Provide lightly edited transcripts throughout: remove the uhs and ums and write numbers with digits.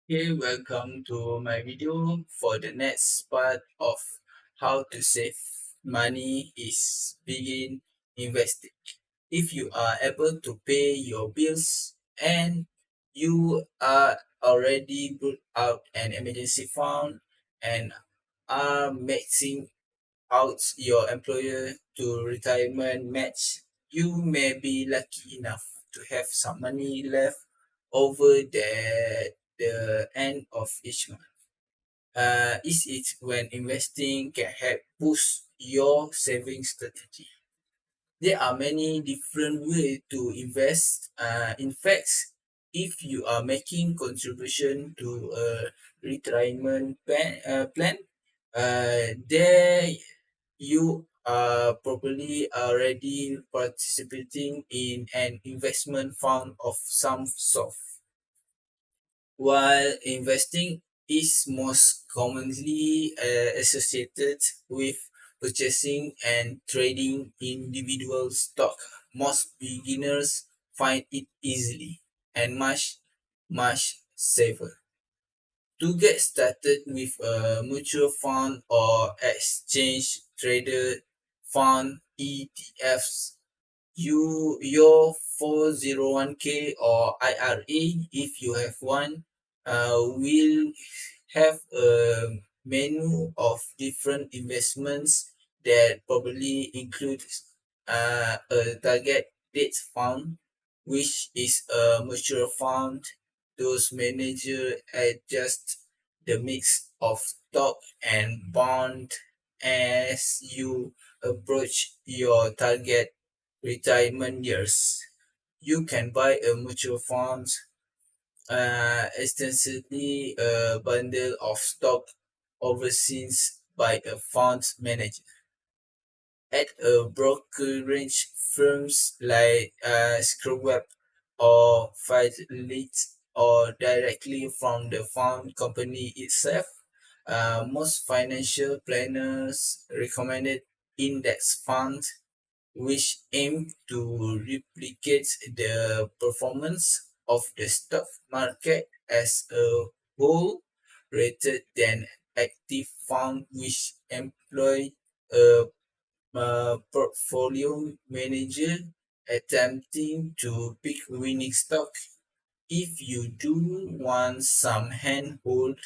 Hey, welcome to my video for the next part of how to save money is begin investing. If you are able to pay your bills and you are already put out an emergency fund and are maxing out your employer to retirement match, you may be lucky enough to have some money left over the end of each month. Is it when investing can help boost your saving strategy? There are many different ways to invest. In fact, if you are making contribution to a retirement plan, there you are probably already participating in an investment fund of some sort. While investing is most commonly associated with purchasing and trading individual stock, most beginners find it easily and much safer. To get started with a mutual fund or exchange traded fund ETFs, your 401k or IRA, if you have one, will have a menu of different investments that probably include a target date fund, which is a mutual fund. Those manager adjust the mix of stock and bond as you approach your target retirement years. You can buy a mutual fund, extensively a bundle of stock overseen by a fund manager at a brokerage firms like Screwweb or Fidelity or directly from the fund company itself. Most financial planners recommended index funds which aim to replicate the performance of the stock market as a whole rather than active fund which employ a, portfolio manager attempting to pick winning stock. If you do want some handhold,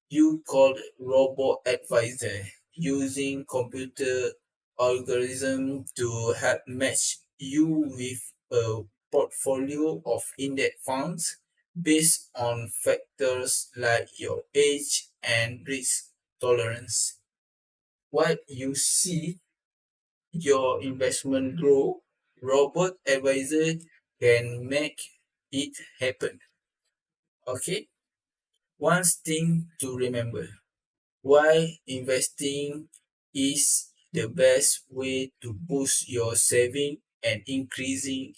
you called robot advisor using computer algorithm to help match you with a portfolio of index funds based on factors like your age and risk tolerance. While you see your investment grow, robot advisor can make it happen. Okay? One thing to remember. Why investing is the best way to boost your saving and increasing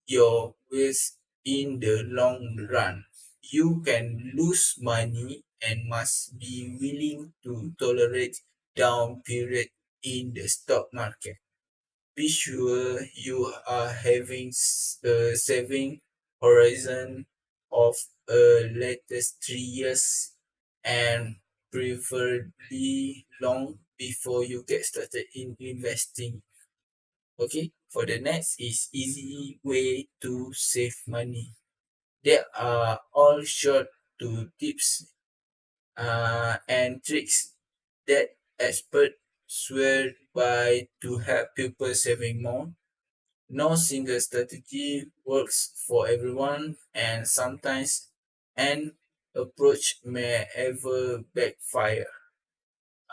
your wealth in the long run. You can lose money and must be willing to tolerate down period in the stock market. Be sure you are having a saving horizon of latest 3 years and preferably long before you get started in investing. Okay, for the next is easy way to save money. There are all short to tips and tricks that experts swear by to help people saving more. No single strategy works for everyone, and sometimes an approach may ever backfire.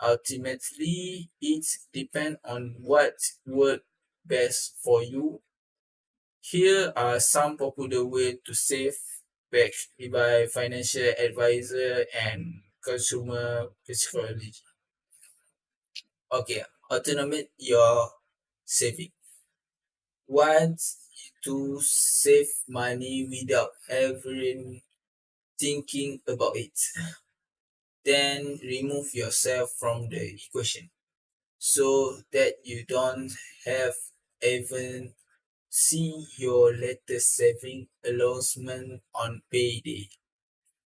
Ultimately, it depends on what works best for you. Here are some popular ways to save backed by financial advisor and consumer psychology. Okay, automate your saving. Want to save money without ever thinking about it. Then remove yourself from the equation so that you don't have even see your latest saving announcement on payday.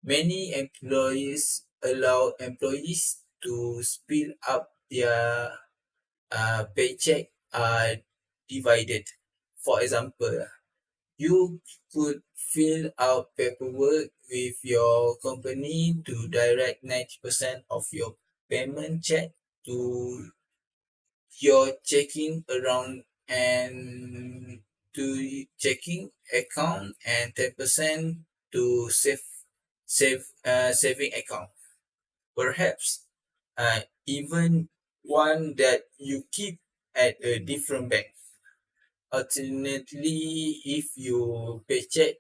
Many employers allow employees to split up their paycheck divided. For example, you could fill out paperwork with your company to direct 90% of your payment check to your checking around and to checking account and 10% to saving account. Perhaps even one that you keep at a different bank. Alternately, if your paycheck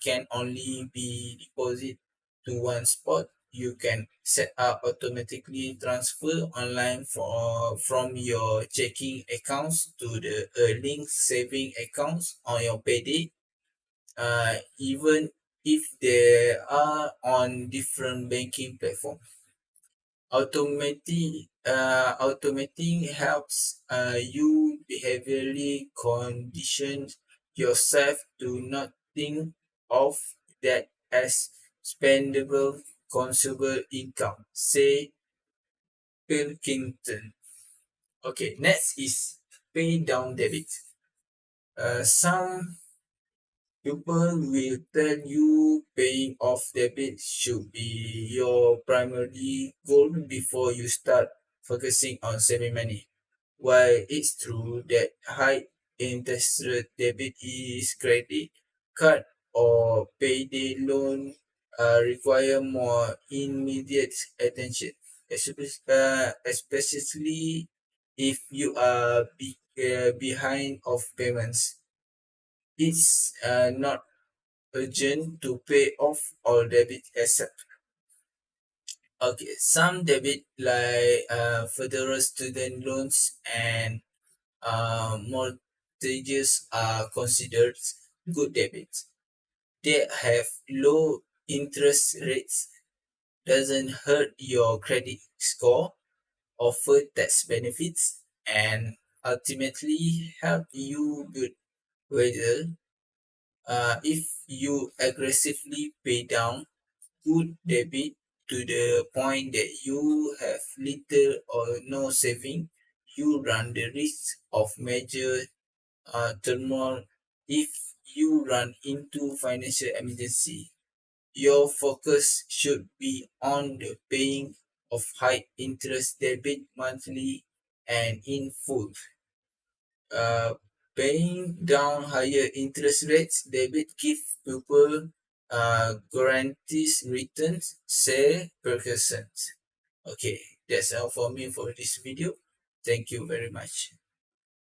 can only be deposited to one spot, you can set up automatically transfer online from your checking accounts to the linked saving accounts on your payday, even if they are on different banking platforms. Automating helps you behaviorally condition yourself to not think of that as spendable consumable income. Say Pilkington. Okay, next is pay down debit. Some people will tell you paying off debt should be your primary goal before you start focusing on saving money. While it's true that high interest rate debit is credit card or payday loan require more immediate attention, especially if you are behind of payments. It's not urgent to pay off all debit asset. Okay, some debit like federal student loans and mortgages are considered good debits. They have low interest rates, doesn't hurt your credit score, offer tax benefits, and ultimately help you build wealth if you aggressively pay down good debit to the point that you have little or no saving, you run the risk of major turmoil if you run into financial emergency. Your focus should be on the paying of high interest debit monthly and in full. uh, Paying down higher interest rates debit give people guarantees returns, say percent. Okay, that's all for me for this video. Thank you very much.